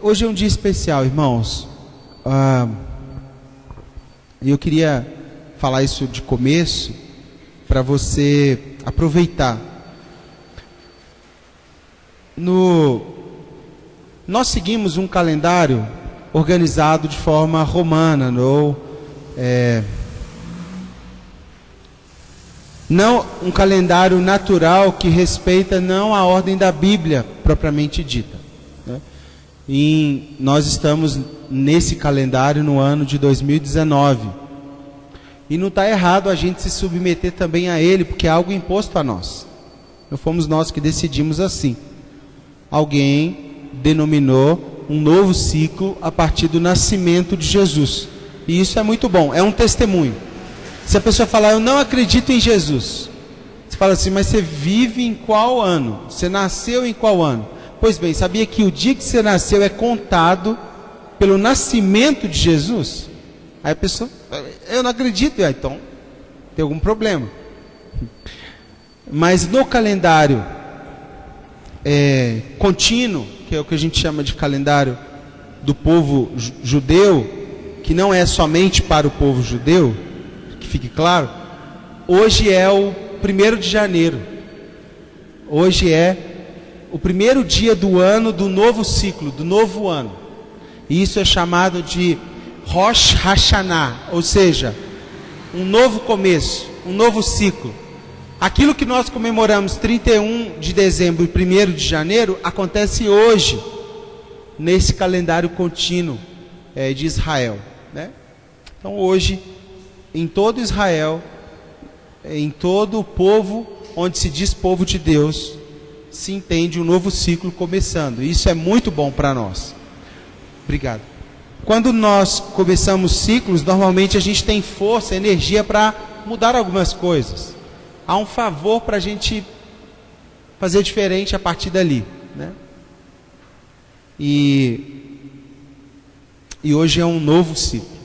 Hoje é um dia especial, irmãos. Eu queria falar isso de começo, para você aproveitar. Nós seguimos um calendário organizado de forma romana, não um calendário natural que respeita não a ordem da Bíblia propriamente dita, né? E nós estamos nesse calendário no ano de 2019. E não está errado a gente se submeter também a ele, porque é algo imposto a nós. Não fomos nós que decidimos assim. Alguém denominou um novo ciclo a partir do nascimento de Jesus. E isso é muito bom, é um testemunho. Se a pessoa falar, eu não acredito em Jesus, você fala assim, mas você vive em qual ano? Você nasceu em qual ano? Pois bem, sabia que o dia que você nasceu é contado pelo nascimento de Jesus? Aí a pessoa, eu não acredito. Então tem algum problema. Mas no calendário contínuo, que é o que a gente chama de calendário do povo judeu, que não é somente para o povo judeu, que fique claro, hoje é o 1º de janeiro. Hoje é o primeiro dia do ano do novo ciclo, do novo ano. E isso é chamado de Rosh Hashanah, ou seja, um novo começo, um novo ciclo. Aquilo que nós comemoramos 31 de dezembro e 1º de janeiro, acontece hoje, nesse calendário contínuo de Israel, né? Então hoje, em todo Israel, em todo o povo, onde se diz povo de Deus, se entende um novo ciclo começando. Isso é muito bom para nós. Obrigado. Quando nós começamos ciclos, normalmente a gente tem força, energia para mudar algumas coisas. Há um favor para a gente fazer diferente a partir dali, né? E hoje é um novo ciclo.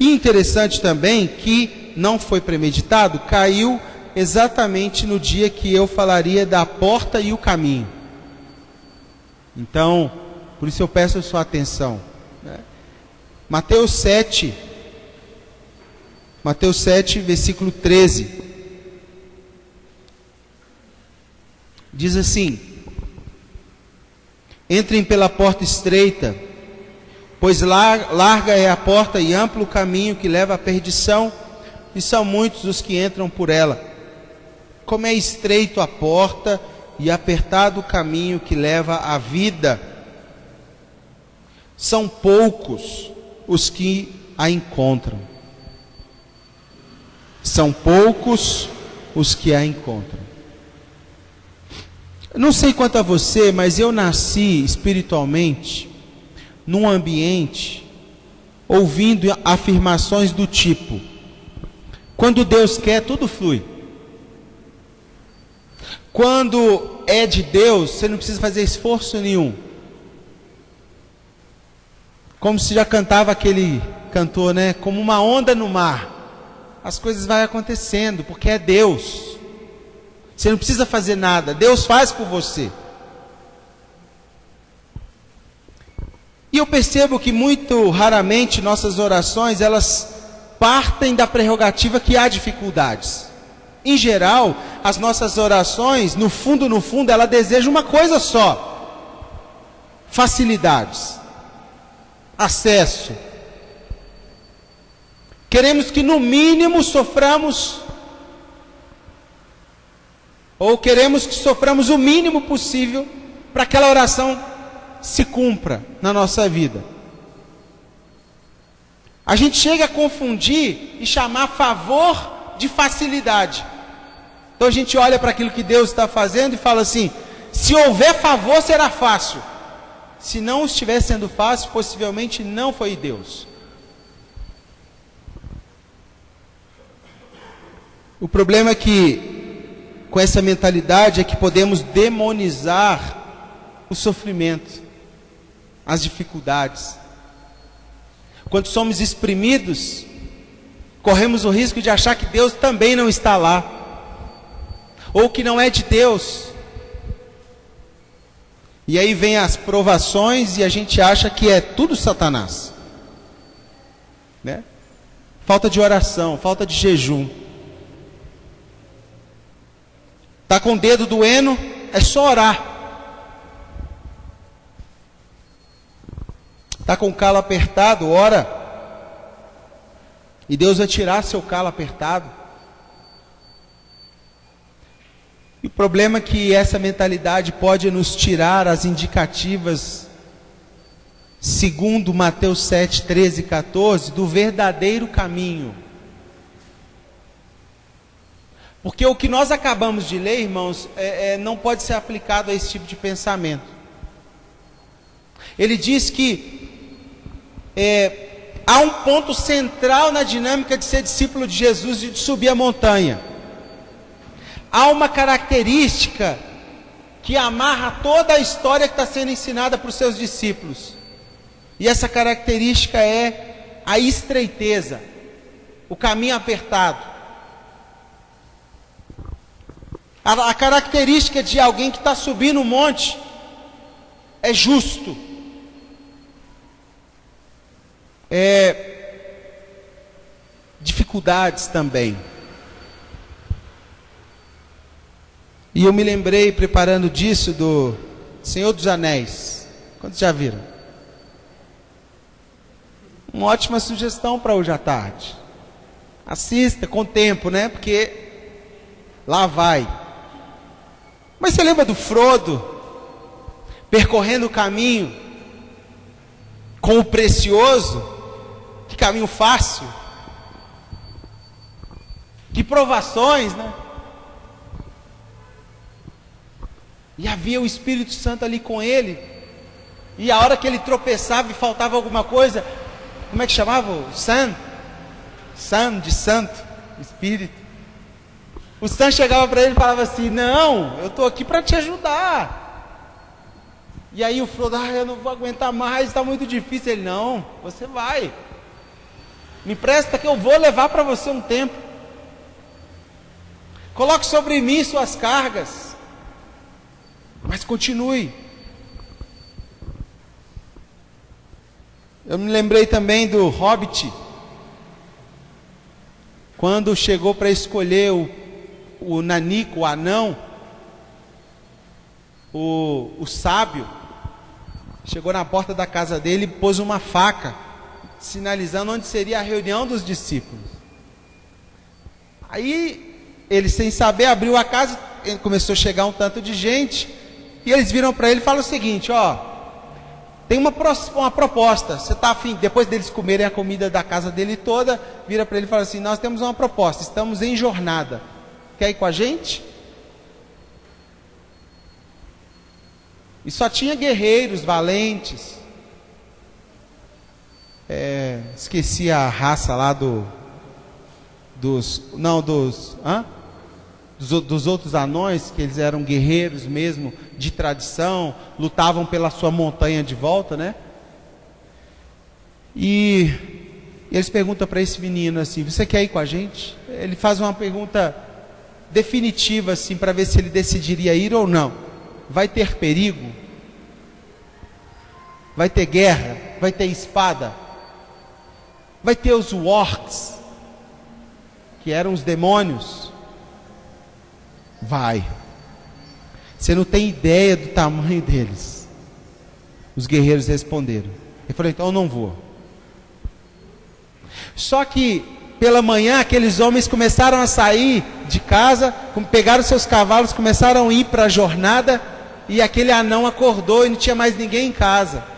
E interessante também que não foi premeditado, caiu exatamente no dia que eu falaria da porta e o caminho. Então, por isso eu peço a sua atenção, né? Mateus 7, versículo 13. Diz assim: entrem pela porta estreita, pois larga é a porta e amplo o caminho que leva à perdição, e são muitos os que entram por ela. Como é estreito a porta e apertado o caminho que leva à vida, são poucos os que a encontram. São poucos os que a encontram. Não sei quanto a você, mas eu nasci espiritualmente num ambiente ouvindo afirmações do tipo: quando Deus quer, tudo flui. Quando é de Deus, você não precisa fazer esforço nenhum. Como se já cantava aquele cantor, né? Como uma onda no mar. As coisas vão acontecendo, porque é Deus. Você não precisa fazer nada, Deus faz por você. E eu percebo que muito raramente nossas orações, elas partem da prerrogativa que há dificuldades. Em geral, as nossas orações, no fundo, ela deseja uma coisa só: facilidades, acesso. Queremos que no mínimo soframos, ou queremos que soframos o mínimo possível para que aquela oração se cumpra na nossa vida. A gente chega a confundir e chamar favor de facilidade. Então a gente olha para aquilo que Deus está fazendo e fala assim: se houver favor, será fácil. Se não estiver sendo fácil, possivelmente não foi Deus. O problema é que, com essa mentalidade, é que podemos demonizar o sofrimento, as dificuldades. Quando somos exprimidos, corremos o risco de achar que Deus também não está lá, ou que não é de Deus. E aí vem as provações e a gente acha que é tudo Satanás, né? Falta de oração, falta de jejum. Tá com o dedo doendo, é só orar. Tá com o calo apertado, ora. E Deus vai tirar seu calo apertado. E o problema é que essa mentalidade pode nos tirar as indicativas, segundo Mateus 7, 13 e 14, do verdadeiro caminho. Porque o que nós acabamos de ler, irmãos, não pode ser aplicado a esse tipo de pensamento. Ele diz que há um ponto central na dinâmica de ser discípulo de Jesus e de subir a montanha. Há uma característica que amarra toda a história que está sendo ensinada para os seus discípulos. E essa característica é a estreiteza, o caminho apertado. A característica de alguém que está subindo um monte é justo. Dificuldades também. E eu me lembrei, preparando disso, do Senhor dos Anéis. Quantos já viram? Uma ótima sugestão para hoje à tarde. Assista com tempo, né? Porque lá vai. Mas você lembra do Frodo percorrendo o caminho com o precioso? Que caminho fácil, que provações, né? E havia o Espírito Santo ali com ele. E a hora que ele tropeçava e faltava alguma coisa, como é que chamava? Sam de santo, Espírito. O Sam chegava para ele e falava assim: não, eu estou aqui para te ajudar. E aí o Frodo: eu não vou aguentar mais, está muito difícil. Ele: não, você vai. Me presta que eu vou levar para você um tempo. Coloque sobre mim suas cargas. Mas continue. Eu me lembrei também do Hobbit. Quando chegou para escolher o nanico, o anão, o sábio, chegou na porta da casa dele e pôs uma faca, sinalizando onde seria a reunião dos discípulos. Aí ele, sem saber, abriu a casa, começou a chegar um tanto de gente, e eles viram para ele e falaram o seguinte: tem uma proposta, você está afim? Depois deles comerem a comida da casa dele toda, vira para ele e fala assim: nós temos uma proposta, estamos em jornada, quer ir com a gente? E só tinha guerreiros valentes. Esqueci a raça lá dos outros anões, que eles eram guerreiros mesmo, de tradição, lutavam pela sua montanha de volta, né? E eles perguntam para esse menino assim: você quer ir com a gente? Ele faz uma pergunta definitiva assim, para ver se ele decidiria ir ou não. Vai ter perigo? Vai ter guerra? Vai ter espada? Vai ter os orcs, que eram os demônios? Vai. Você não tem ideia do tamanho deles. Os guerreiros responderam. Ele falou: então eu não vou. Só que pela manhã aqueles homens começaram a sair de casa, pegaram seus cavalos, começaram a ir para a jornada, e aquele anão acordou e não tinha mais ninguém em casa.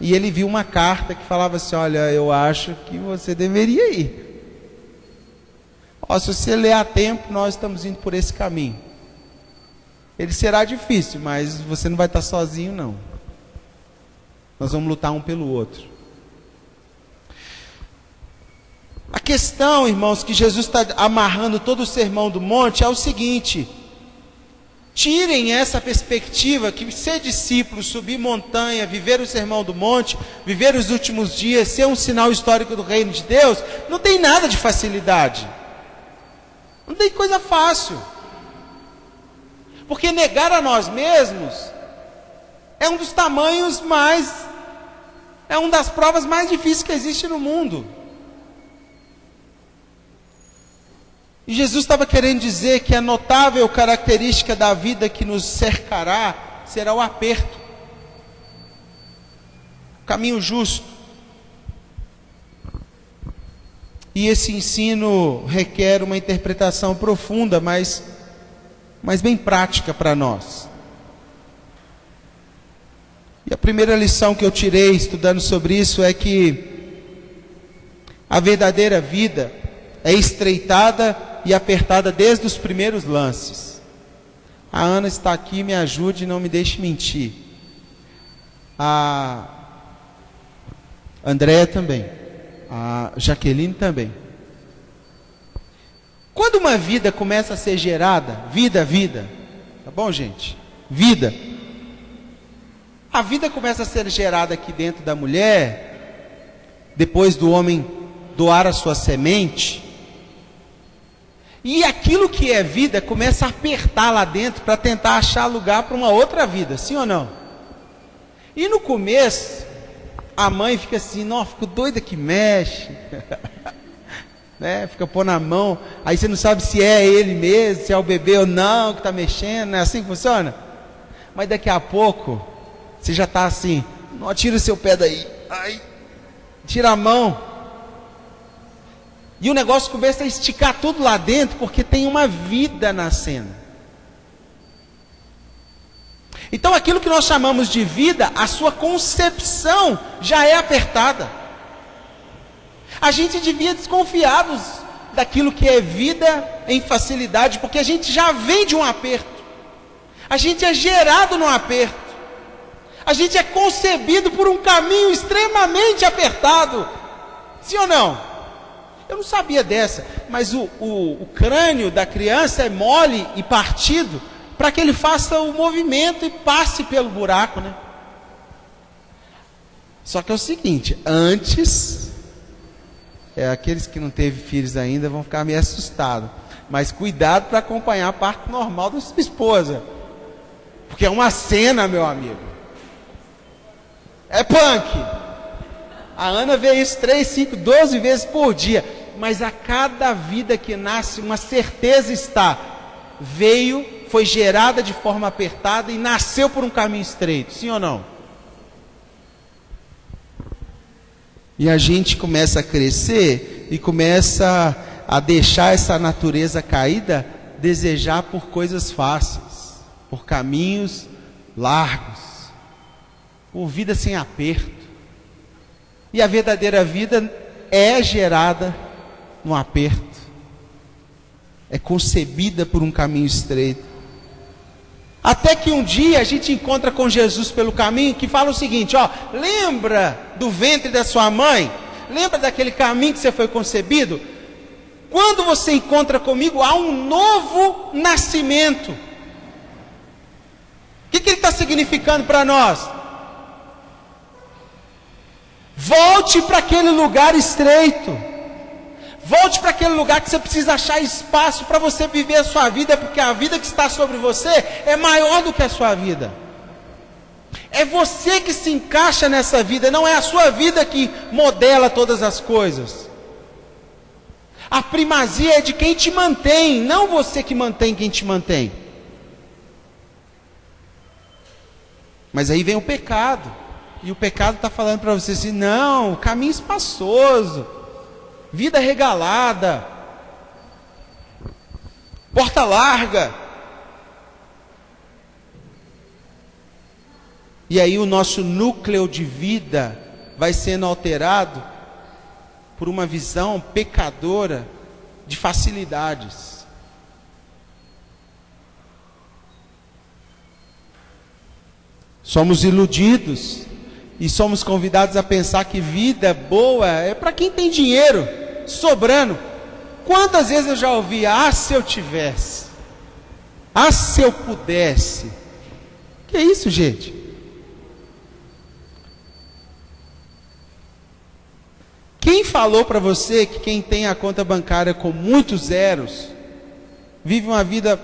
E ele viu uma carta que falava assim: olha, eu acho que você deveria ir. Se você ler a tempo, nós estamos indo por esse caminho. Ele será difícil, mas você não vai estar sozinho, não. Nós vamos lutar um pelo outro. A questão, irmãos, que Jesus está amarrando todo o sermão do monte é o seguinte: tirem essa perspectiva que ser discípulo, subir montanha, viver o sermão do monte, viver os últimos dias, ser um sinal histórico do reino de Deus, não tem nada de facilidade. Não tem coisa fácil. Porque negar a nós mesmos é um dos tamanhos mais, é uma das provas mais difíceis que existe no mundo. E Jesus estava querendo dizer que a notável característica da vida que nos cercará será o aperto, o caminho justo. E esse ensino requer uma interpretação profunda, mas bem prática para nós. E a primeira lição que eu tirei estudando sobre isso é que a verdadeira vida é estreitada e apertada desde os primeiros lances. A Ana está aqui, me ajude e não me deixe mentir. A Andréia também. A Jaqueline também. Quando uma vida começa a ser gerada, vida, tá bom, gente? Vida. A vida começa a ser gerada aqui dentro da mulher, depois do homem doar a sua semente. E aquilo que é vida começa a apertar lá dentro para tentar achar lugar para uma outra vida, sim ou não? E no começo, a mãe fica assim, não, fico doida que mexe, né? Fica pondo a mão, aí você não sabe se é ele mesmo, se é o bebê ou não que está mexendo, não é assim que funciona? Mas daqui a pouco, você já está assim, não, tira o seu pé daí, ai, tira a mão. E o negócio começa a esticar tudo lá dentro, porque tem uma vida nascendo. Então aquilo que nós chamamos de vida, a sua concepção já é apertada. A gente devia desconfiar daquilo que é vida em facilidade, porque a gente já vem de um aperto. A gente é gerado num aperto. A gente é concebido por um caminho extremamente apertado. Sim ou não? Eu não sabia dessa, mas o crânio da criança é mole e partido para que ele faça o movimento e passe pelo buraco, né? Só que é o seguinte, antes, aqueles que não teve filhos ainda vão ficar meio assustados, mas cuidado para acompanhar a parte normal da sua esposa, porque é uma cena, meu amigo, é punk. A Ana vê isso 3, 5, 12 vezes por dia, mas a cada vida que nasce, uma certeza está, foi gerada de forma apertada e nasceu por um caminho estreito, sim ou não? E a gente começa a crescer e começa a deixar essa natureza caída, desejar por coisas fáceis, por caminhos largos, por vida sem aperto. E a verdadeira vida é gerada no aperto, é concebida por um caminho estreito. Até que um dia a gente encontra com Jesus pelo caminho, que fala o seguinte, ó, lembra do ventre da sua mãe? Lembra daquele caminho que você foi concebido? Quando você encontra comigo, há um novo nascimento. O que ele está significando para nós? Volte para aquele lugar estreito. Volte para aquele lugar que você precisa achar espaço para você viver a sua vida, porque a vida que está sobre você é maior do que a sua vida. É você que se encaixa nessa vida, não é a sua vida que modela todas as coisas. A primazia é de quem te mantém, não você que mantém quem te mantém. Mas aí vem o pecado, e o pecado está falando para você assim, não, caminho espaçoso, vida regalada, porta larga. E aí o nosso núcleo de vida vai sendo alterado por uma visão pecadora de facilidades. Somos iludidos e somos convidados a pensar que vida boa é para quem tem dinheiro sobrando. Quantas vezes eu já ouvi, se eu tivesse, se eu pudesse. Que é isso, gente? Quem falou para você que quem tem a conta bancária com muitos zeros vive uma vida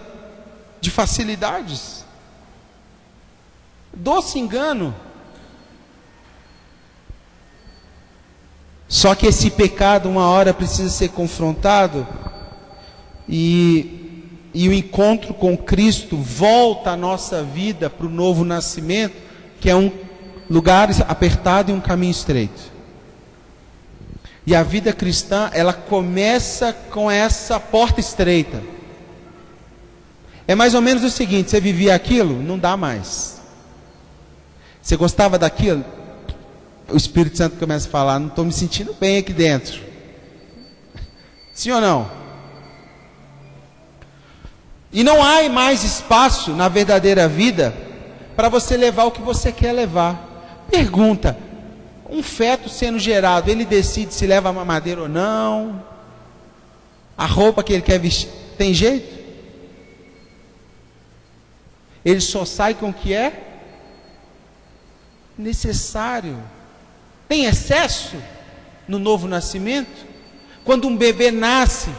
de facilidades? Doce engano. Só que esse pecado uma hora precisa ser confrontado e o encontro com Cristo volta a nossa vida para o novo nascimento, que é um lugar apertado e um caminho estreito. E a vida cristã, ela começa com essa porta estreita. É mais ou menos o seguinte: você vivia aquilo, não dá mais. Você gostava daquilo, o Espírito Santo começa a falar: não estou me sentindo bem aqui dentro. Sim ou não? E não há mais espaço na verdadeira vida para você levar o que você quer levar. Pergunta: um feto sendo gerado, ele decide se leva a mamadeira ou não? A roupa que ele quer vestir, tem jeito? Ele só sai com o que é necessário. Tem excesso no novo nascimento? Quando um bebê nasce,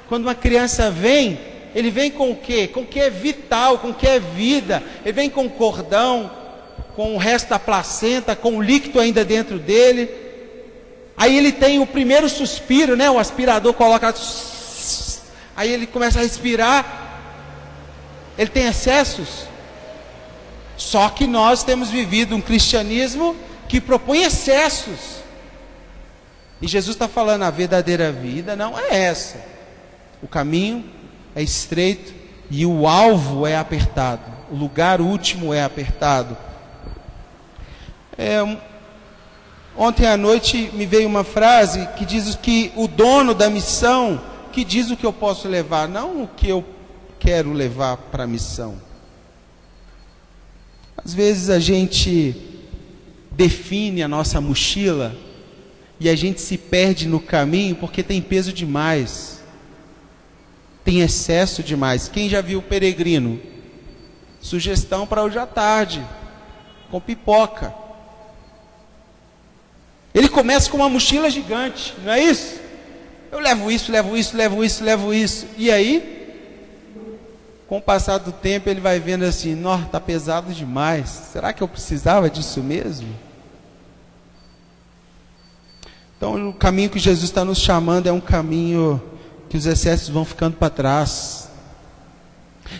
quando uma criança vem, ele vem com o quê? Com o que é vital, com o que é vida. Ele vem com o cordão, com o resto da placenta, com o líquido ainda dentro dele. Aí ele tem o primeiro suspiro, né? O aspirador coloca, aí ele começa a respirar. Ele tem excessos. Só que nós temos vivido um cristianismo que propõe excessos. E Jesus está falando: a verdadeira vida não é essa. O caminho é estreito e o alvo é apertado. O lugar último é apertado. Ontem à noite me veio uma frase que diz que o dono da missão que diz o que eu posso levar, não o que eu quero levar para a missão. Às vezes a gente define a nossa mochila e a gente se perde no caminho porque tem peso demais, tem excesso demais. Quem já viu o Peregrino? Sugestão para hoje à tarde, com pipoca. Ele começa com uma mochila gigante, não é isso? Eu levo isso, levo isso, levo isso, levo isso. E aí, com o passar do tempo, ele vai vendo assim: nossa, está pesado demais. Será que eu precisava disso mesmo? Então, o caminho que Jesus está nos chamando é um caminho que os excessos vão ficando para trás.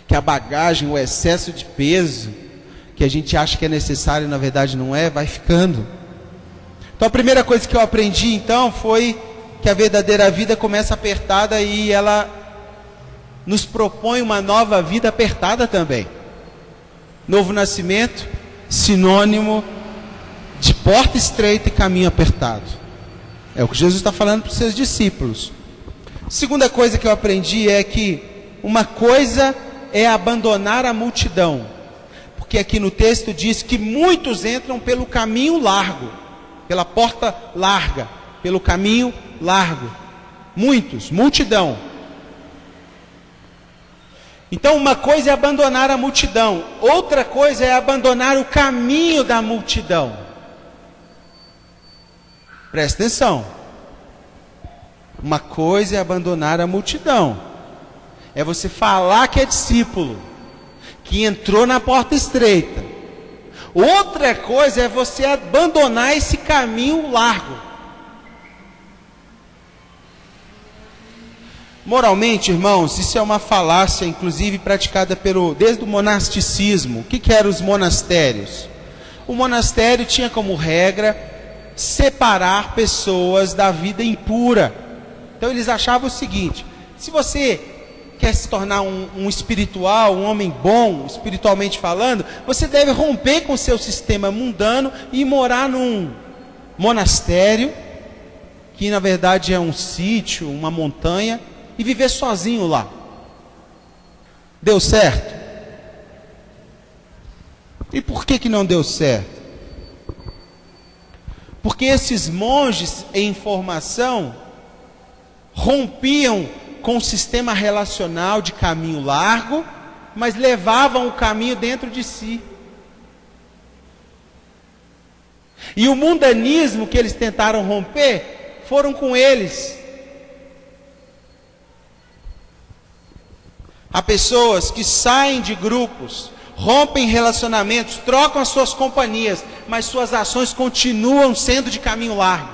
Que a bagagem, o excesso de peso, que a gente acha que é necessário e na verdade não é, vai ficando. Então, a primeira coisa que eu aprendi, então, foi que a verdadeira vida começa apertada e ela nos propõe uma nova vida apertada também. Novo nascimento, sinônimo de porta estreita e caminho apertado. É o que Jesus está falando para os seus discípulos. Segunda coisa que eu aprendi é que uma coisa é abandonar a multidão. Porque aqui no texto diz que muitos entram pelo caminho largo, pela porta larga, pelo caminho largo. Muitos, multidão. Então uma coisa é abandonar a multidão, outra coisa é abandonar o caminho da multidão. Presta atenção. Uma coisa é abandonar a multidão, é você falar que é discípulo, que entrou na porta estreita. Outra coisa é você abandonar esse caminho largo. Moralmente, irmãos, isso é uma falácia, inclusive praticada desde o monasticismo. O que eram os monastérios? O monastério tinha como regra separar pessoas da vida impura. Então eles achavam o seguinte: se você quer se tornar um espiritual, um homem bom, espiritualmente falando, você deve romper com o seu sistema mundano e morar num monastério, que na verdade é um sítio, uma montanha, e viver sozinho lá. Deu certo? E por que não deu certo? Porque esses monges em formação rompiam com o sistema relacional de caminho largo, mas levavam o caminho dentro de si. E o mundanismo que eles tentaram romper, foram com eles. Há pessoas que saem de grupos, rompem relacionamentos, trocam as suas companhias, mas suas ações continuam sendo de caminho largo.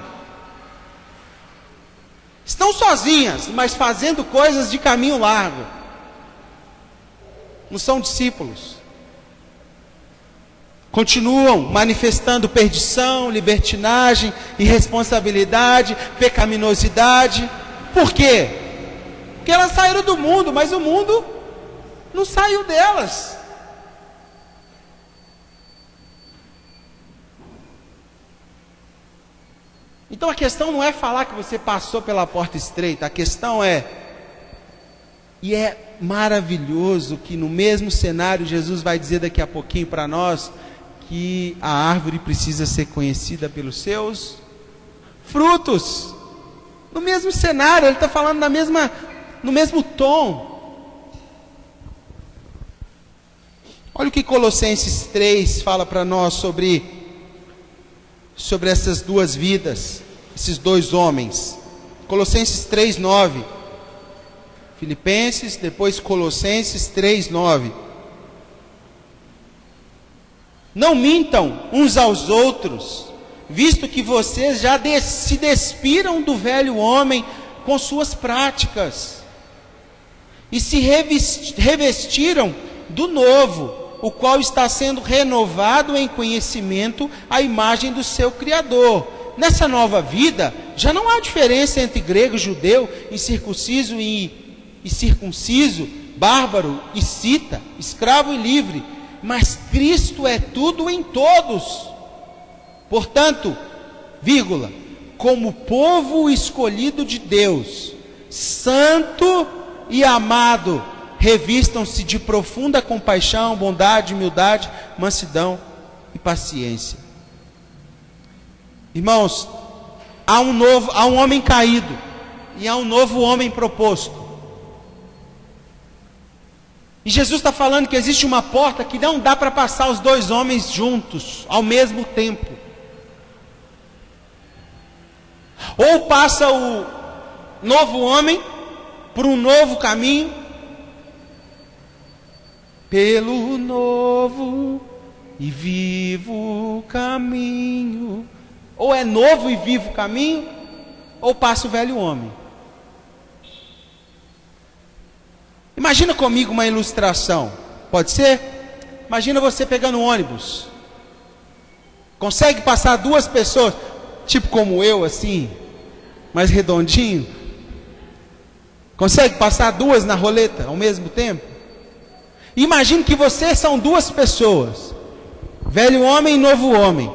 Estão sozinhas, mas fazendo coisas de caminho largo. Não são discípulos. Continuam manifestando perdição, libertinagem, irresponsabilidade, pecaminosidade. Por quê? Porque elas saíram do mundo, mas o mundo não saiu delas. Então a questão não é falar que você passou pela porta estreita, a questão é, e é maravilhoso que no mesmo cenário Jesus vai dizer daqui a pouquinho para nós, que a árvore precisa ser conhecida pelos seus frutos. No mesmo cenário, ele está falando no mesmo tom. Olha o que Colossenses 3 fala para nós sobre essas duas vidas, esses dois homens. Colossenses 3:9. Filipenses, depois Colossenses 3:9. Não mintam uns aos outros, visto que vocês já se despiram do velho homem com suas práticas, e se revestiram do novo, o qual está sendo renovado em conhecimento à imagem do seu Criador. Nessa nova vida, já não há diferença entre grego e judeu, incircunciso e circunciso, bárbaro e cita, escravo e livre, mas Cristo é tudo em todos. Portanto, como povo escolhido de Deus, santo e amado, revistam-se de profunda compaixão, bondade, humildade, mansidão e paciência. Irmãos, há um homem caído e há um novo homem proposto. E Jesus está falando que existe uma porta que não dá para passar os dois homens juntos, ao mesmo tempo. Ou passa o novo homem por um novo caminho, pelo novo e vivo caminho. Ou é novo e vivo caminho, ou passa o velho homem. Imagina comigo uma ilustração, pode ser? Imagina você pegando um ônibus. Consegue passar duas pessoas, tipo como eu, assim, mais redondinho? Consegue passar duas na roleta ao mesmo tempo? Imagine que vocês são duas pessoas, velho homem e novo homem.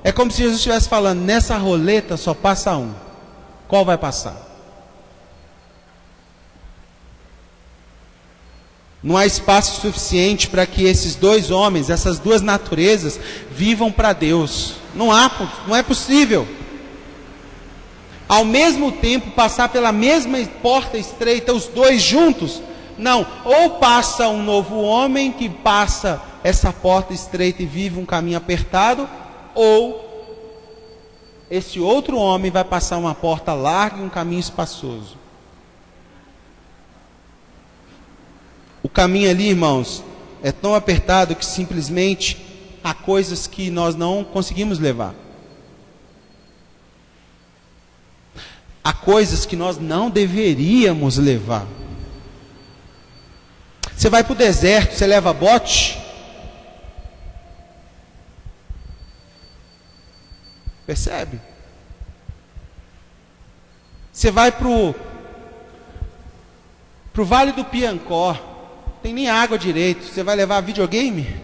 É como se Jesus estivesse falando, nessa roleta só passa um. Qual vai passar? Não há espaço suficiente para que esses dois homens, essas duas naturezas, vivam para Deus. Não é possível. Ao mesmo tempo, passar pela mesma porta estreita, os dois juntos, não. Ou passa um novo homem que passa essa porta estreita e vive um caminho apertado, ou esse outro homem vai passar uma porta larga e um caminho espaçoso. O caminho ali, irmãos, é tão apertado que simplesmente há coisas que nós não conseguimos levar. Há coisas que nós não deveríamos levar. Você vai para o deserto, você leva bote? Percebe? Você vai para o Vale do Piancó, tem nem água direito, você vai levar videogame?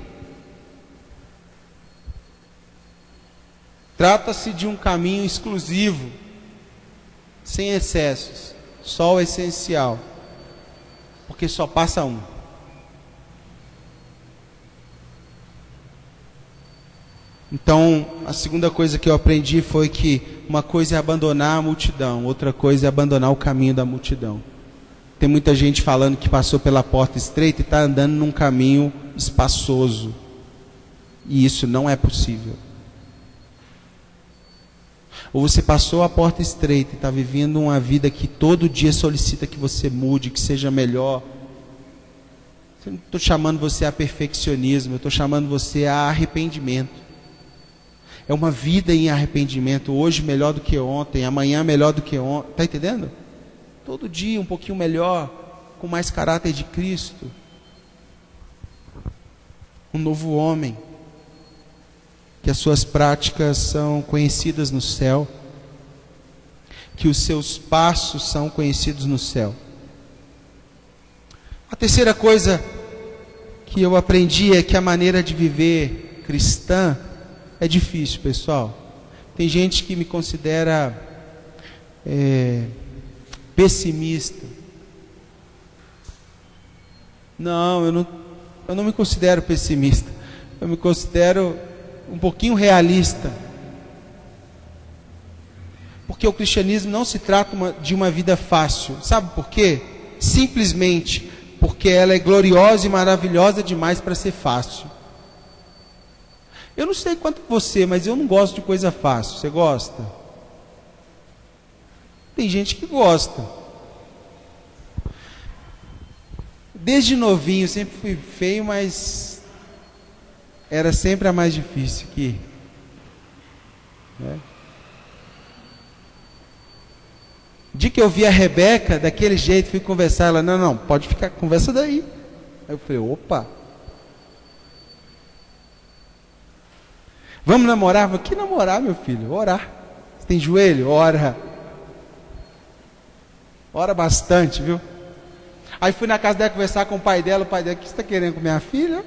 Trata-se de um caminho exclusivo, sem excessos, só o essencial, porque só passa um. Então, a segunda coisa que eu aprendi foi que uma coisa é abandonar a multidão, outra coisa é abandonar o caminho da multidão. Tem muita gente falando que passou pela porta estreita e está andando num caminho espaçoso. E isso não é possível. Ou você passou a porta estreita e está vivendo uma vida que todo dia solicita que você mude, que seja melhor. Eu não estou chamando você a perfeccionismo, eu estou chamando você a arrependimento. É uma vida em arrependimento, hoje melhor do que ontem, amanhã melhor do que ontem, está entendendo? Todo dia um pouquinho melhor, com mais caráter de Cristo. Um novo homem, que as suas práticas são conhecidas no céu, que os seus passos são conhecidos no céu. A terceira coisa que eu aprendi é que a maneira de viver cristã é difícil, pessoal. Tem gente que me considera pessimista. Não, eu não me considero pessimista. Eu me considero um pouquinho realista. Porque o cristianismo não se trata de uma vida fácil. Sabe por quê? Simplesmente porque ela é gloriosa e maravilhosa demais para ser fácil. Eu não sei quanto você, mas eu não gosto de coisa fácil. Você gosta? Tem gente que gosta. Desde novinho sempre fui feio, mas era sempre a mais difícil que, né? De que eu vi a Rebeca daquele jeito, fui conversar, ela, não, pode ficar, conversa daí. Aí eu falei, opa. Vamos namorar? Eu falei, que namorar, meu filho? Orar. Você tem joelho? Ora. Ora bastante, viu? Aí fui na casa dela conversar com o pai dela, o que você está querendo com minha filha?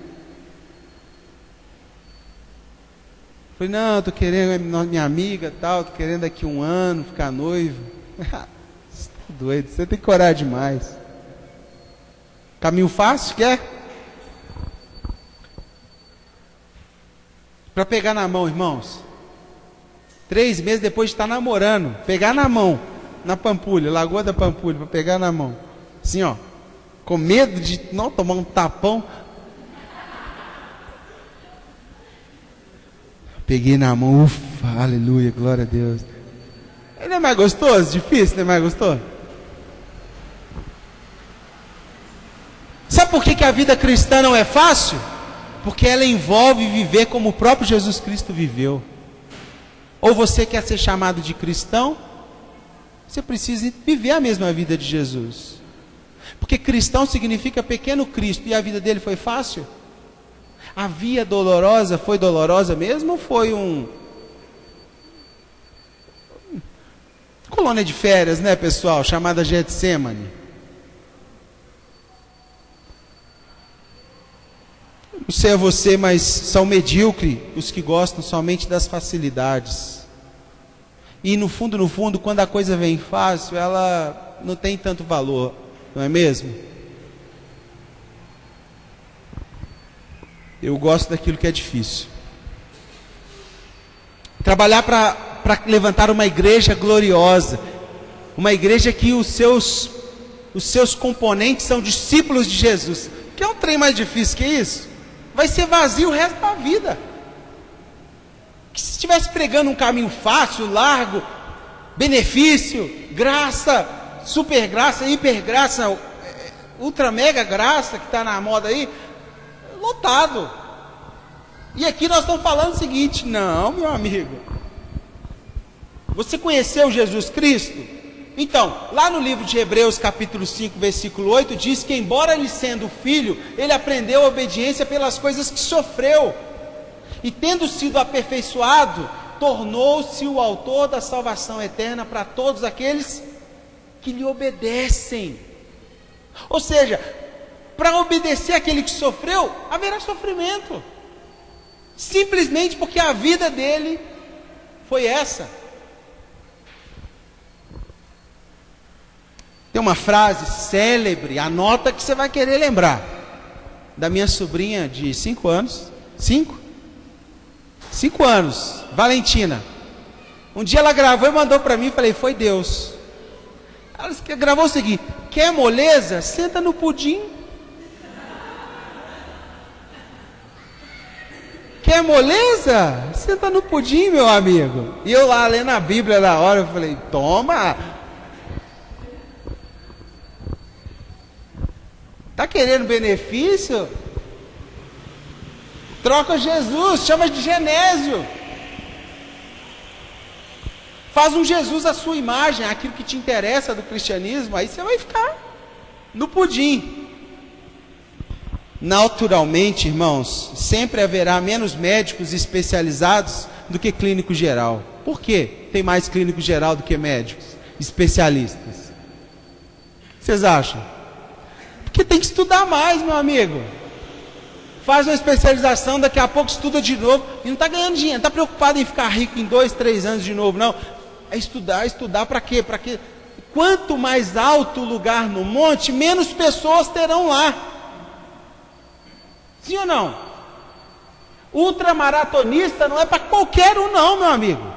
Falei, não, estou querendo minha amiga tal, estou querendo daqui 1 ano ficar noivo. Você está doido, você tem que orar demais. Caminho fácil, quer? Para pegar na mão, irmãos. 3 meses depois de estar namorando, pegar na mão, na Pampulha, Lagoa da Pampulha, para pegar na mão. Assim, ó, com medo de não tomar um tapão. Peguei na mão, ufa, aleluia, glória a Deus. Não é mais gostoso? Difícil, não é mais gostoso? Sabe por que a vida cristã não é fácil? Porque ela envolve viver como o próprio Jesus Cristo viveu. Ou você quer ser chamado de cristão, você precisa viver a mesma vida de Jesus. Porque cristão significa pequeno Cristo, e a vida dele foi fácil? A via dolorosa foi dolorosa mesmo, ou foi colônia de férias, né, pessoal, chamada Getsemane? Não sei a você, mas são medíocres os que gostam somente das facilidades. E no fundo, quando a coisa vem fácil, ela não tem tanto valor, não é mesmo? Eu gosto daquilo que é difícil. Trabalhar para levantar uma igreja gloriosa, uma igreja que os seus componentes são discípulos de Jesus. Quer um trem mais difícil que isso? Vai ser vazio o resto da vida. Que se estivesse pregando um caminho fácil, largo, benefício, graça, super graça, hiper graça, ultra mega graça, que está na moda aí, lotado. E aqui nós estamos falando o seguinte: não, meu amigo, você conheceu Jesus Cristo? Então, lá no livro de Hebreus capítulo 5, versículo 8, diz que embora ele sendo filho, ele aprendeu a obediência pelas coisas que sofreu, e tendo sido aperfeiçoado, tornou-se o autor da salvação eterna para todos aqueles que lhe obedecem. Ou seja, para obedecer aquele que sofreu, haverá sofrimento, simplesmente porque a vida dele foi essa. Tem uma frase célebre, anota que você vai querer lembrar, da minha sobrinha de 5 anos, 5 anos, Valentina. Um dia ela gravou e mandou para mim, falei, foi Deus. Ela gravou o seguinte: quer moleza? Senta no pudim. Quer moleza? Senta no pudim, meu amigo. E eu lá lendo a Bíblia na hora, eu falei, toma. Está querendo benefício? Troca Jesus, chama de Genésio. Faz um Jesus à sua imagem, aquilo que te interessa do cristianismo, aí você vai ficar no pudim. Naturalmente, irmãos, sempre haverá menos médicos especializados do que clínico geral. Por quê? Tem mais clínico geral do que médicos especialistas. Vocês acham? Porque tem que estudar mais, meu amigo. Faz uma especialização, daqui a pouco estuda de novo e não está ganhando dinheiro, não está preocupado em ficar rico em 2, 3 anos de novo, não. É estudar para quê? Para quê? Quanto mais alto o lugar no monte, menos pessoas terão lá. Sim ou não? Ultramaratonista não é para qualquer um não, meu amigo.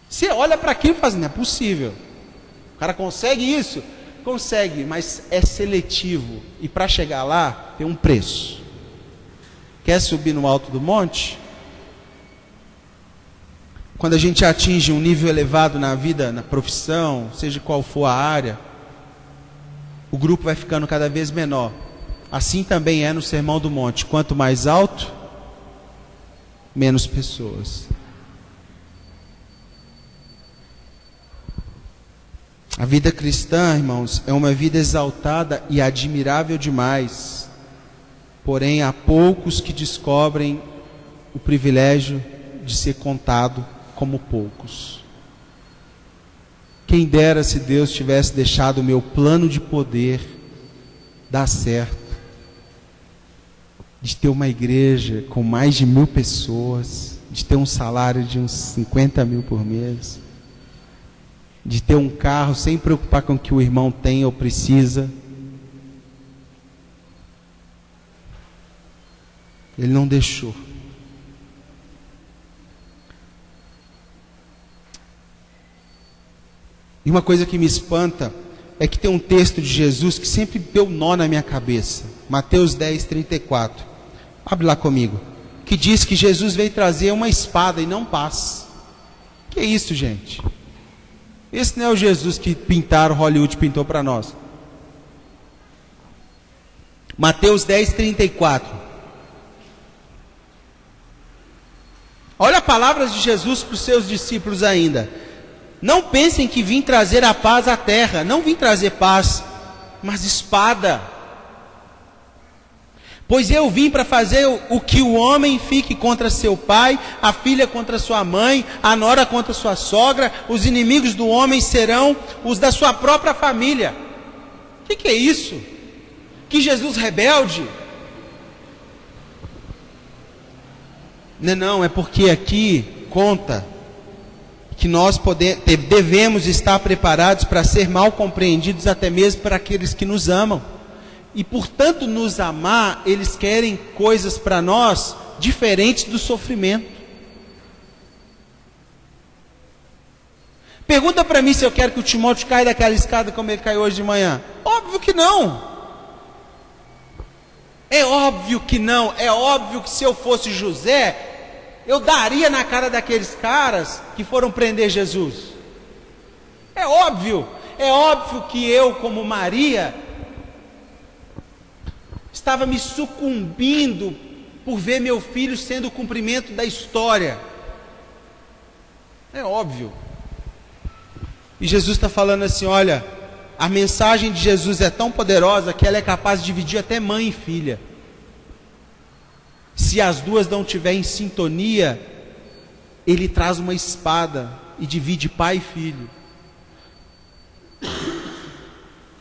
Você olha para aquilo e fala assim, não é possível. O cara consegue isso? Consegue, mas é seletivo. E para chegar lá, tem um preço. Quer subir no alto do monte? Quando a gente atinge um nível elevado na vida, na profissão, seja qual for a área, o grupo vai ficando cada vez menor. Assim também é no Sermão do Monte. Quanto mais alto, menos pessoas. A vida cristã, irmãos, é uma vida exaltada e admirável demais. Porém, há poucos que descobrem o privilégio de ser contado como poucos. Quem dera se Deus tivesse deixado o meu plano de poder dar certo. De ter uma igreja com mais de 1.000 pessoas, de ter um salário de uns 50 mil por mês, de ter um carro sem preocupar com o que o irmão tem ou precisa. Ele não deixou. E uma coisa que me espanta é que tem um texto de Jesus que sempre deu nó na minha cabeça. Mateus 10, 34. Abre lá comigo. Que diz que Jesus veio trazer uma espada e não paz. Que é isso, gente? Esse não é o Jesus que pintaram, Hollywood pintou para nós. Mateus 10, 34. Olha as palavras de Jesus para os seus discípulos ainda. Não pensem que vim trazer a paz à terra. Não vim trazer paz, mas espada. Pois eu vim para fazer o que o homem fique contra seu pai, a filha contra sua mãe, a nora contra sua sogra, os inimigos do homem serão os da sua própria família. O que é isso? Que Jesus rebelde? Não, é porque aqui conta que nós devemos estar preparados para ser mal compreendidos até mesmo para aqueles que nos amam. E por tanto nos amar, eles querem coisas para nós diferentes do sofrimento. Pergunta para mim se eu quero que o Timóteo caia daquela escada como ele caiu hoje de manhã. Óbvio que não. É óbvio que não. É óbvio que se eu fosse José, eu daria na cara daqueles caras que foram prender Jesus. É óbvio que eu, como Maria, estava me sucumbindo por ver meu filho sendo o cumprimento da história. É óbvio. E Jesus está falando assim, olha, a mensagem de Jesus é tão poderosa que ela é capaz de dividir até mãe e filha. Se as duas não estiverem em sintonia, ele traz uma espada e divide pai e filho.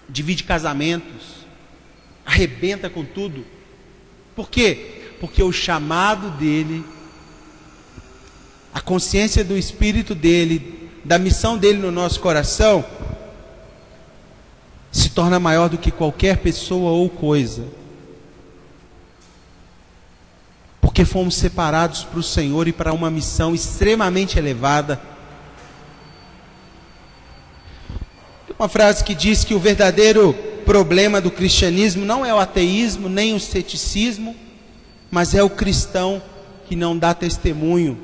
Divide casamentos. Arrebenta com tudo. Por quê? Porque o chamado dele, a consciência do Espírito dele, da missão dele no nosso coração, se torna maior do que qualquer pessoa ou coisa. Porque fomos separados para o Senhor e para uma missão extremamente elevada. Tem uma frase que diz que o verdadeiro problema do cristianismo não é o ateísmo, nem o ceticismo, mas é o cristão que não dá testemunho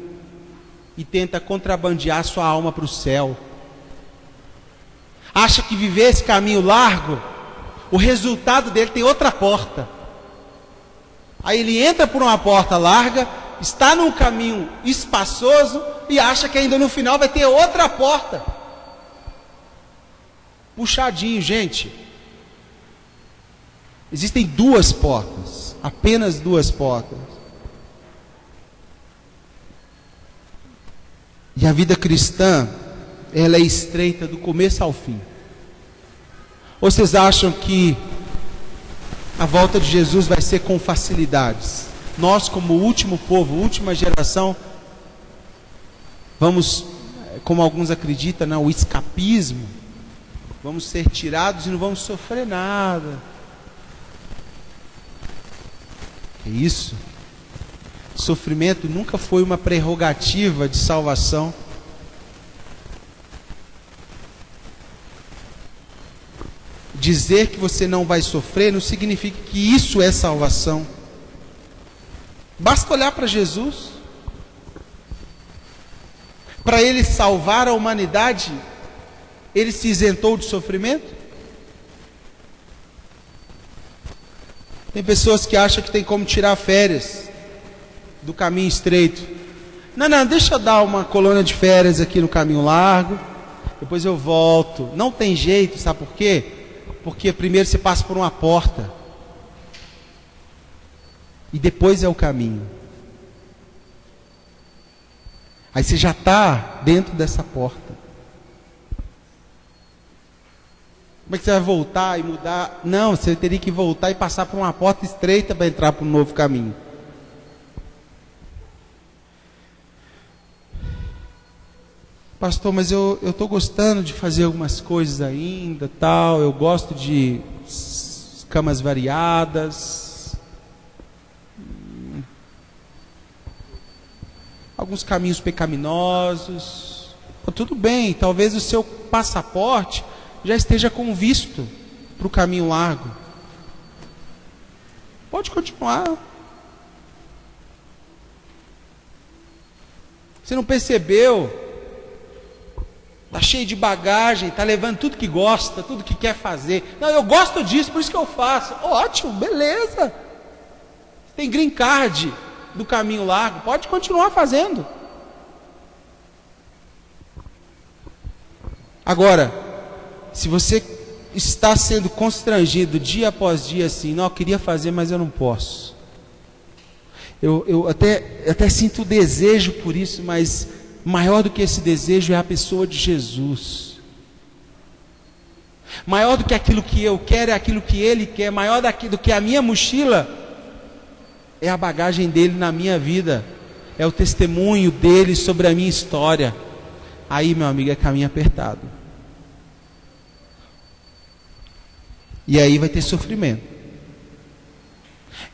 e tenta contrabandear sua alma para o céu. Acha que viver esse caminho largo o resultado dele tem outra porta. Aí ele entra por uma porta larga, está num caminho espaçoso e acha que ainda no final vai ter outra porta. Puxadinho, gente. Existem duas portas, apenas duas portas. E a vida cristã, ela é estreita do começo ao fim. Ou vocês acham que a volta de Jesus vai ser com facilidades? Nós, como último povo, última geração, vamos, como alguns acreditam, o escapismo, vamos ser tirados e não vamos sofrer nada. É isso. Sofrimento nunca foi uma prerrogativa de salvação. Dizer que você não vai sofrer não significa que isso é salvação. Basta olhar para Jesus. Para Ele salvar a humanidade, Ele se isentou de sofrimento? Tem pessoas que acham que tem como tirar férias do caminho estreito. Não, deixa eu dar uma colônia de férias aqui no caminho largo, depois eu volto. Não tem jeito, sabe por quê? Porque primeiro você passa por uma porta e depois é o caminho. Aí você já está dentro dessa porta. Como é que você vai voltar e mudar? Não, você teria que voltar e passar por uma porta estreita para entrar para um novo caminho. Pastor, mas eu estou gostando de fazer algumas coisas ainda, tal. Eu gosto de camas variadas, alguns caminhos pecaminosos. Tudo bem, talvez o seu passaporte já esteja com visto para o caminho largo. Pode continuar. Você não percebeu? Está cheio de bagagem, está levando tudo que gosta, tudo que quer fazer. Não, eu gosto disso, por isso que eu faço. Ótimo, beleza. Tem green card do caminho largo, pode continuar fazendo. Agora, se você está sendo constrangido dia após dia assim, não, eu queria fazer, mas eu não posso. Eu até sinto desejo por isso, mas maior do que esse desejo é a pessoa de Jesus. Maior do que aquilo que eu quero é aquilo que Ele quer. Maior do que a minha mochila é a bagagem dele na minha vida. É o testemunho dele sobre a minha história. Aí, meu amigo, é caminho apertado. E aí vai ter sofrimento.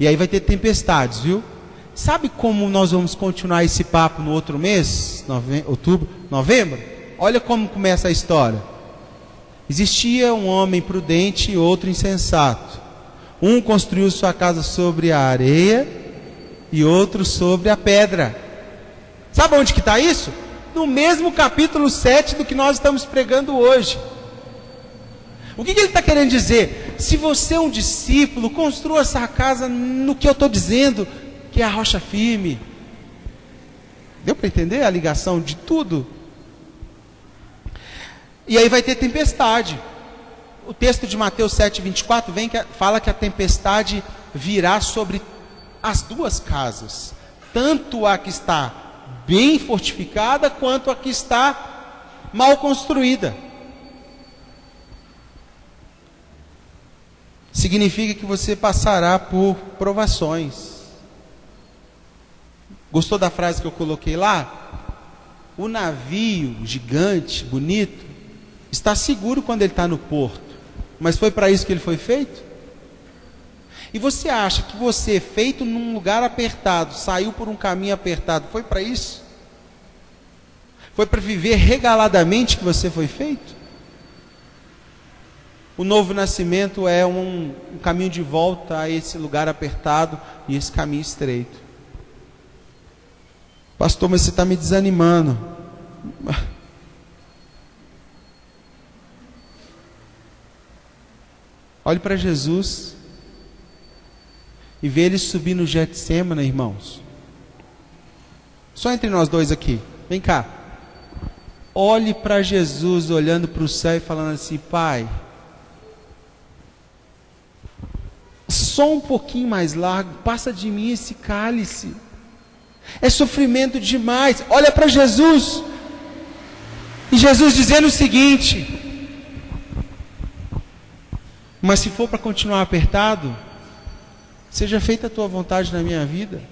E aí vai ter tempestades, viu? Sabe como nós vamos continuar esse papo no outro mês? Novembro? Olha como começa a história. Existia um homem prudente e outro insensato. Um construiu sua casa sobre a areia e outro sobre a pedra. Sabe onde que está isso? No mesmo capítulo 7 do que nós estamos pregando hoje. O que ele está querendo dizer? Se você é um discípulo, construa essa casa no que eu estou dizendo, que é a rocha firme. Deu para entender a ligação de tudo? E aí vai ter tempestade. O texto de Mateus 7:24 fala que a tempestade virá sobre as duas casas, tanto a que está bem fortificada quanto a que está mal construída. Significa que você passará por provações. Gostou da frase que eu coloquei lá? O navio gigante, bonito, está seguro quando ele está no porto. Mas foi para isso que ele foi feito? E você acha que você, feito num lugar apertado, saiu por um caminho apertado, foi para isso? Foi para viver regaladamente que você foi feito? O novo nascimento é um caminho de volta a esse lugar apertado e esse caminho estreito. Pastor, mas você está me desanimando. Olhe para Jesus e vê ele subir no Getsêmani, irmãos. Só entre nós dois aqui. Vem cá. Olhe para Jesus olhando para o céu e falando assim: Pai, só um pouquinho mais largo, passa de mim esse cálice. É sofrimento demais. Olha para Jesus. E Jesus dizendo o seguinte: mas se for para continuar apertado, seja feita a tua vontade na minha vida.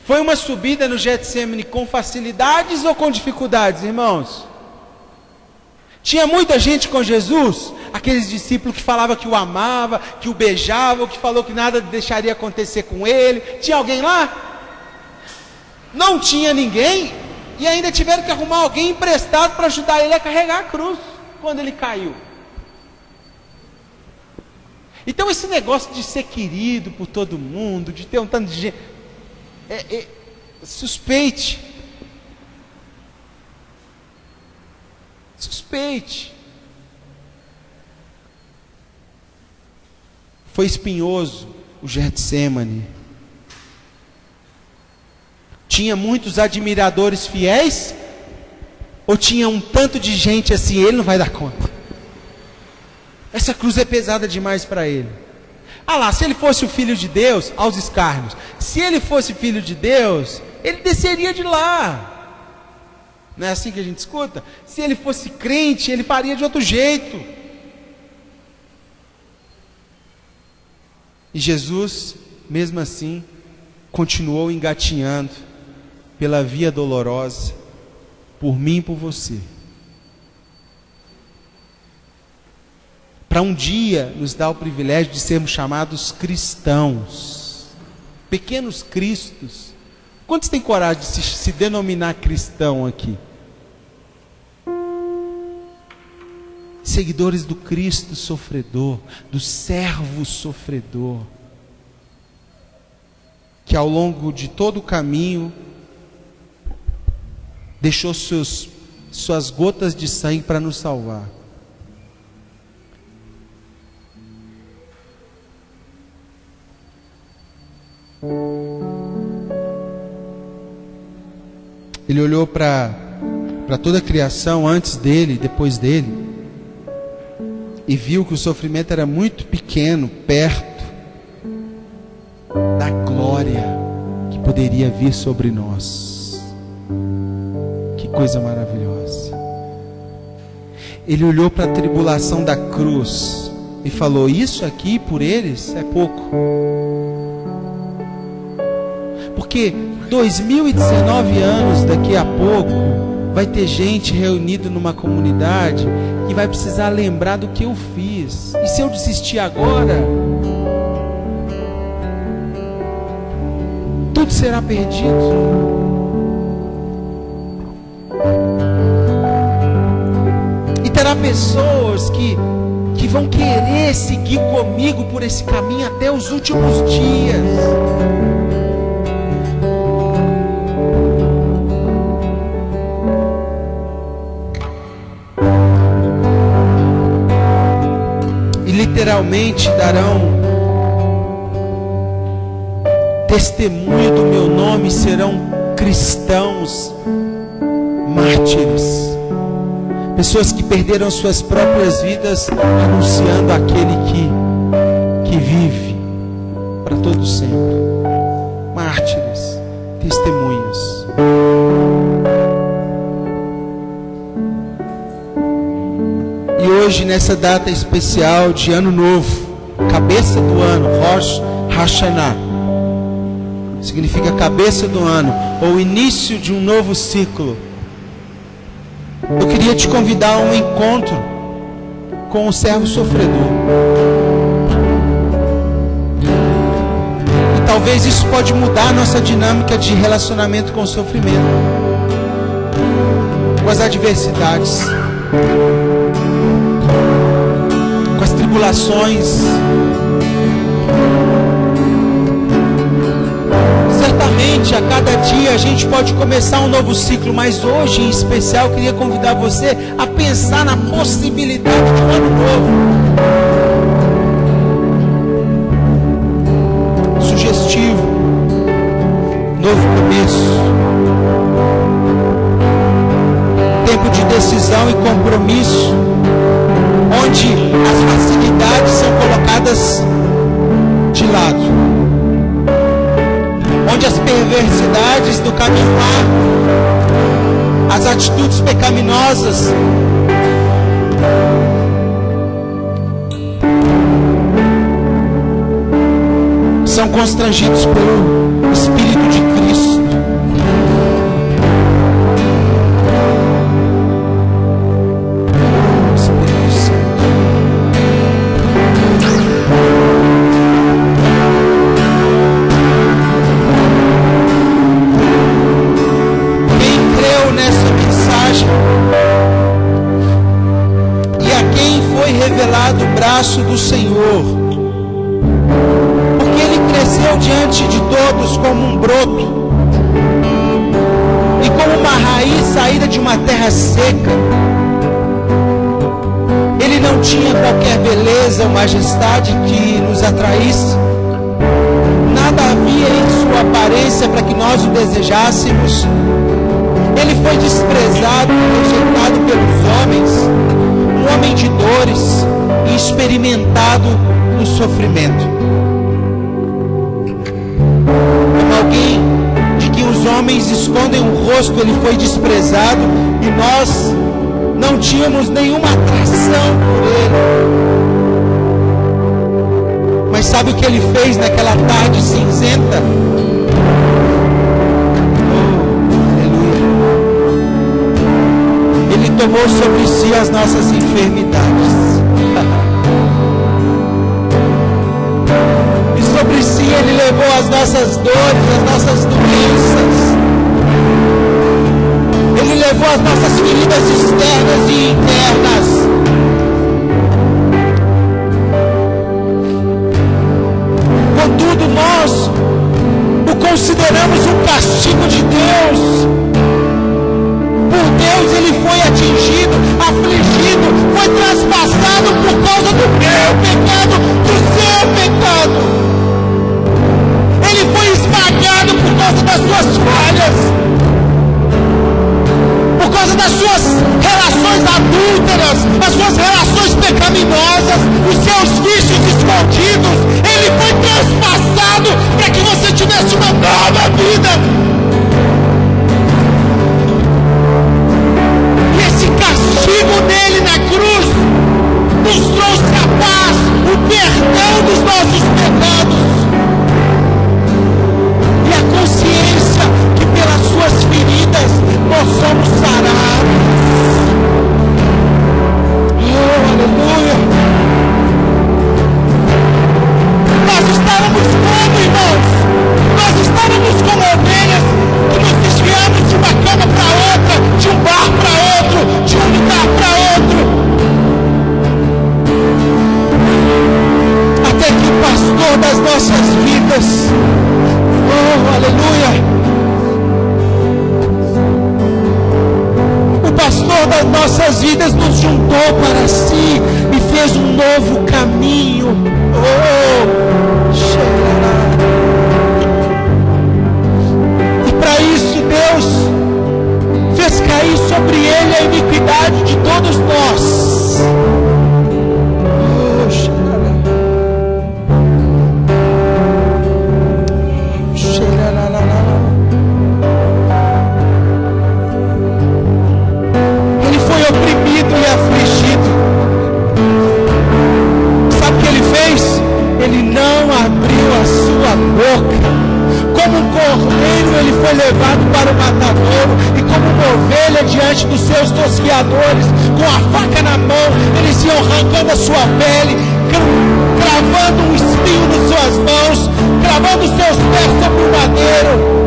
Foi uma subida no Getsêmani com facilidades ou com dificuldades, irmãos? Tinha muita gente com Jesus, aqueles discípulos que falavam que o amava, que o beijavam, que falou que nada deixaria acontecer com ele. Tinha alguém lá? Não tinha ninguém, e ainda tiveram que arrumar alguém emprestado para ajudar ele a carregar a cruz quando ele caiu. Então esse negócio de ser querido por todo mundo, de ter um tanto de gente, suspeite. Foi espinhoso o Getsêmani. Tinha muitos admiradores fiéis? Ou tinha um tanto de gente assim, ele não vai dar conta? Essa cruz é pesada demais para ele. Ah lá, se ele fosse o filho de Deus, aos escárnios, se ele fosse filho de Deus, ele desceria de lá. Não é assim que a gente escuta? Se ele fosse crente, ele faria de outro jeito. E Jesus, mesmo assim, continuou engatinhando pela via dolorosa, por mim e por você. Para um dia nos dar o privilégio de sermos chamados cristãos, pequenos cristos. Quantos têm coragem de se denominar cristão aqui? Seguidores do Cristo sofredor, do servo sofredor, que ao longo de todo o caminho deixou suas gotas de sangue para nos salvar. Ele olhou para toda a criação antes dele, depois dele, e viu que o sofrimento era muito pequeno, perto da glória que poderia vir sobre nós. Que coisa maravilhosa. Ele olhou para a tribulação da cruz e falou: isso aqui por eles é pouco. Porque 2019 anos daqui a pouco vai ter gente reunida numa comunidade que vai precisar lembrar do que eu fiz. E se eu desistir agora, tudo será perdido. E terá pessoas que vão querer seguir comigo por esse caminho até os últimos dias. Literalmente darão testemunho do meu nome, serão cristãos mártires, pessoas que perderam suas próprias vidas anunciando aquele que vive para todo sempre. Mártires, testemunhas. E hoje, nessa data especial de Ano Novo, cabeça do ano, Rosh Hashanah, significa cabeça do ano, ou início de um novo ciclo. Eu queria te convidar a um encontro com o servo sofredor. E talvez isso pode mudar a nossa dinâmica de relacionamento com o sofrimento, com as adversidades, com as tribulações. Certamente realmente a cada dia a gente pode começar um novo ciclo, mas hoje em especial eu queria convidar você a pensar na possibilidade de um ano novo. Sugestivo, novo começo, tempo de decisão e compromisso, onde as facilidades são colocadas de lado, onde as perversidades do caminho lá, as atitudes pecaminosas são constrangidos pelo Espírito de Cristo. Espírito Santo. Quem creu nessa mensagem e a quem foi revelado o braço do Senhor, diante de todos como um broto e como uma raiz saída de uma terra seca. Ele não tinha qualquer beleza ou majestade que nos atraísse, nada havia em sua aparência para que nós o desejássemos. Ele foi desprezado e rejeitado pelos homens, um homem de dores e experimentado no sofrimento. Alguém de que os homens escondem o rosto, ele foi desprezado e nós não tínhamos nenhuma atração por ele. Mas sabe o que ele fez naquela tarde cinzenta? Oh, aleluia. Ele tomou sobre si as nossas enfermidades. Sobre si ele levou as nossas dores, as nossas doenças. Ele levou as nossas feridas externas e internas. Contudo, nós o consideramos um castigo de Deus. Por Deus ele foi atingido, afligido, foi traspassado por causa do meu pecado, do seu pecado. Ele foi esmagado por causa das suas falhas, por causa das suas relações adúlteras, as suas relações pecaminosas, os seus vícios escondidos. Ele foi transpassado para que você tivesse uma nova vida. E esse castigo dele na cruz nos trouxe a paz, o perdão dos nossos pecados. Consciência que pelas suas feridas nós somos sarados. Oh, aleluia. Nós estávamos como, irmãos? Nós estávamos como ovelhas que nos desviamos de uma cama para outra, de um bar para outro, de um lugar para outro, até que o pastor das nossas vidas, oh, aleluia, o pastor das nossas vidas nos juntou para si e fez um novo caminho. Oh, chegará. E para isso Deus fez cair sobre ele a iniquidade de todos nós. Oh, chegará. Ele foi oprimido e afligido. Sabe o que ele fez? Ele não abriu a sua boca. Como um cordeiro ele foi levado para o matadouro, e como uma ovelha diante dos seus tosquiadores, com a faca na mão, eles iam arrancando a sua pele, cravando um espinho nas suas mãos, cravando os seus pés sobre o madeiro.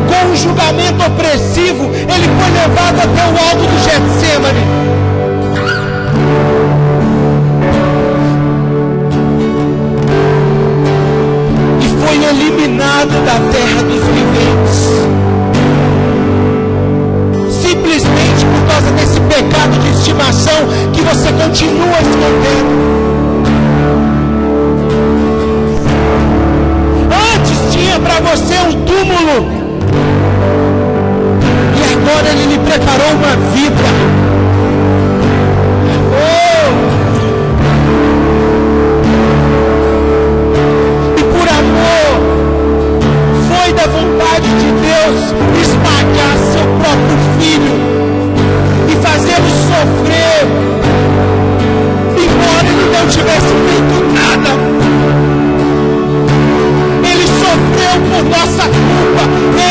Com um julgamento opressivo, ele foi levado até o alto do Getsêmani. eliminado da terra dos viventes, simplesmente por causa desse pecado de estimação que você continua escondendo. Antes tinha para você um túmulo, e agora Ele lhe preparou uma vida. Da vontade de Deus esmagar seu próprio filho e fazê-lo sofrer, embora ele não tivesse feito nada. Ele sofreu por nossa culpa,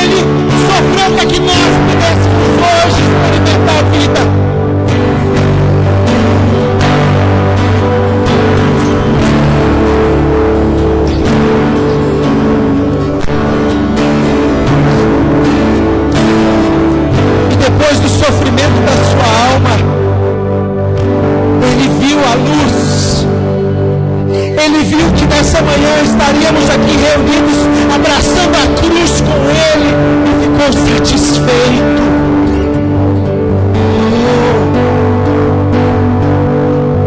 ele sofreu para que nós pudéssemos hoje experimentar a vida. Depois do sofrimento da sua alma, Ele viu a luz. Ele viu que nessa manhã estaríamos aqui reunidos, abraçando a cruz com Ele, e ficou satisfeito.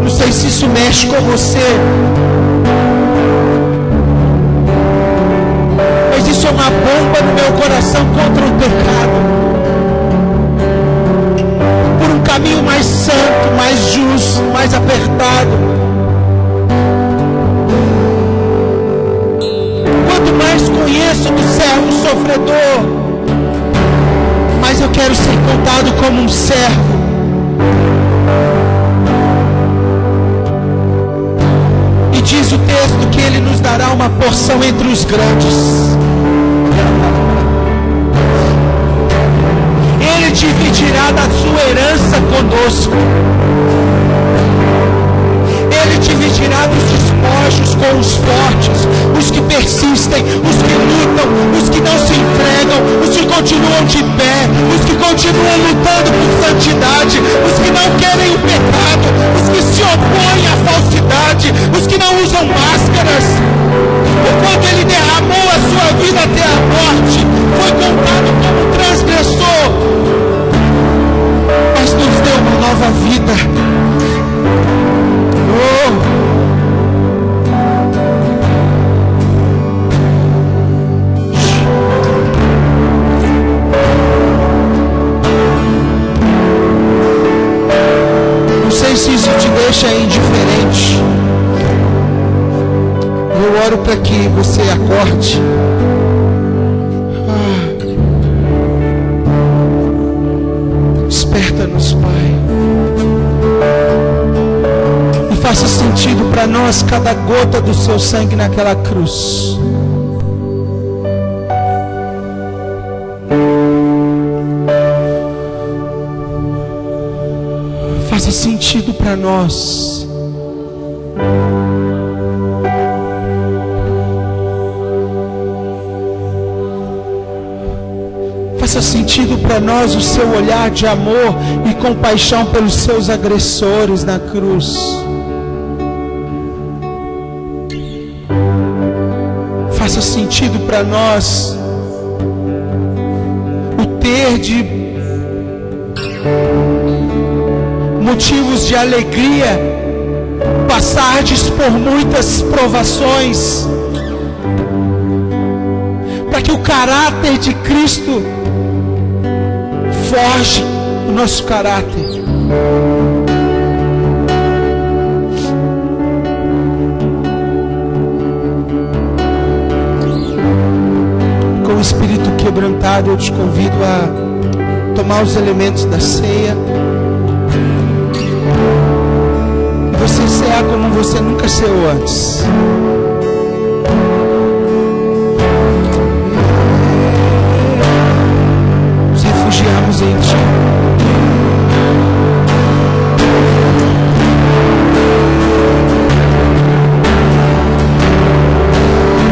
Não sei se isso mexe com você, mas isso é uma bomba no meu coração contra o pecado. Caminho mais santo, mais justo, mais apertado. Quanto mais conheço do servo sofredor, mais eu quero ser contado como um servo. E diz o texto que Ele nos dará uma porção entre os grandes. Ele dividirá da sua herança conosco. Ele dividirá dos despojos com os fortes, os que persistem, os que lutam, os que não se entregam, os que continuam de pé, os que continuam lutando por santidade, os que não querem o pecado, os que se opõem à falsidade, os que não usam máscaras. Enquanto Ele derramou a sua vida até a morte, foi contado como transgressor, mas nos deu uma nova vida. Não sei se isso te deixa indiferente. Eu oro para que você acorde. Desperta-nos, Pai. E faça sentido para nós cada gota do seu sangue naquela cruz. Faça sentido para nós. Faça sentido para nós o seu olhar de amor e compaixão pelos seus agressores na cruz. Faça sentido para nós o ter de motivos de alegria, passardes por muitas provações, para que o caráter de Cristo forge o nosso caráter. Com o espírito quebrantado, eu te convido a tomar os elementos da ceia. Você cear como você nunca ceou antes.